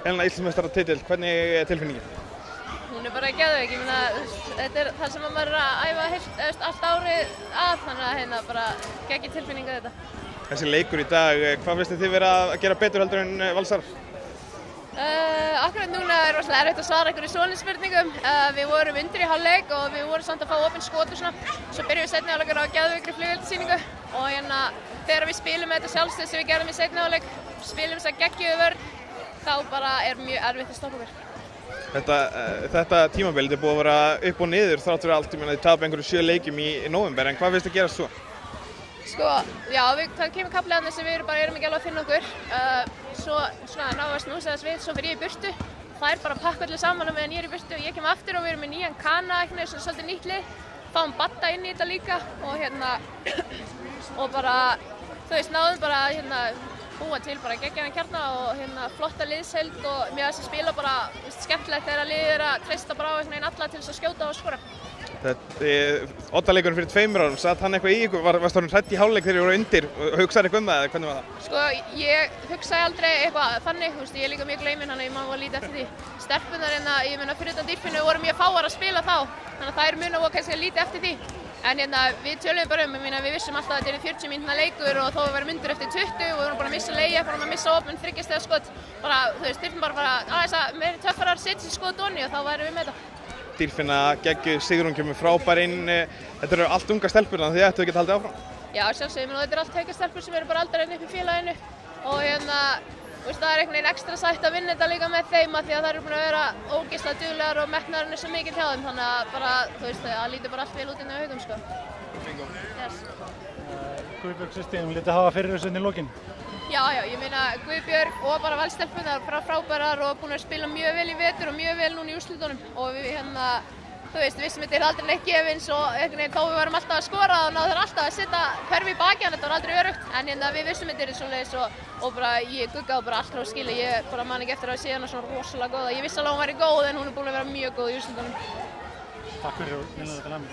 Elna Íslandsmeistaratitill, hvernig er tilfinningin? Hún er bara geðveik, ég meina þetta er það sem maður er að æfa heilt allt árið að, þannig að bara geggjur tilfinningu þetta. Þessi leikur í dag, hvað finnst þið vera að gera betur heldur en Valsarar? Akkurat núna er rosalega erfitt að svara einhverju svona spurningum. Við vorum undir í hálfleik og við vorum samt að fá opinn skot og svona. Svo byrjum við seinni hálfleikur á geðveikri flugeldasýningu og þegar við spilum þetta sjálfstöð sem við gerðum í seinni hálfleik, spilum þess að geggjuðu vörn, þá bara er mjög erfitt að stoppa okkur. Þetta tímabil er búið að vera upp og niður þrátt fyrir allt, þið tapa einhverju 7 leikjum í nóvember, en hvað finnst þið gerast svo? Sko, já, það kemur kafli sem við erum ekki alveg að finna okkur. Svo náum við að snúsa þess við, svo fyrir ég í burtu. Það er bara að pakka öllu saman á meðan ég er í burtu og ég kem aftur og við erum með nýjan Kana, svolítið nýtt lið. Fáum Badda inn í þetta líka og bara, náðum bara búa til bara geggjaðan kjarna og flotta liðsheild og mér finnst að spila bara skemmtilegt þegar liðið er að treysta bara á alla til þess að skjóta og skora. Oddaleikurinn fyrir 2 árum, satt hann eitthvað í ykkur? Varst þú hrædd í hálfleik þegar þið voru undir? Hugsaðir eitthvað það eða hvernig var það? Sko, ég hugsaði aldrei eitthvað þannig, ég er líka mjög gleymin þannig að ég má að líta eftir því. Stelpurnar fyrir utan Dýrfinnu voru mjög fáar að spila þá, þannig að þær muna voru kannski að líta eftir því. En við töluðum bara við vissum alltaf að þetta er 40 mínútna leikur og þó við værum undir eftir 20 og við vorum bara að missa leiki, bara að missa opinn 3 stiga skot. Þurftum bara aðeins að meira töffarar setja sér skot onni og þá værum við með þetta. Dýrfinna geggjuð, Sigrún kemur frábær inn. Þetta eru allt unga stelpur, þannig að þið ættu að geta haldið áfram. Já, sjálfsögum, þetta eru allt haukastelpur sem eru bara aldrei upp í félaginu og það er einhvern veginn ekstra sætt að vinna þetta líka með þeim af því að þær eru búin að vera ógeðslega duglegar og metnaðurinn er svo mikill hjá þeim, þannig að bara, það lítur bara allt vel út inn á Haukum, sko. Bingo. Yes. Guðbjörg systir, hún lítið hafa fyrir þessu í lokin. Já, ég meina Guðbjörg og bara valstelpunar frábærar og búin að spila mjög vel í vetur og mjög vel núna í úrslitunum og við vissum þetta er aldrei neitt gefins og þó við varum alltaf að skora og náðu þær alltaf að setja hverfi í baki hann, þetta var aldrei örugt, en við vissum þetta er svoleiðis og bara ég guggaði bara alltaf á skilja, ég bara man ekki eftir að sé hana svona rosalega góða, ég vissi alveg að hún væri góð en hún er búin að vera mjög góð í úrslitunum. Takk fyrir og vinna þetta lag.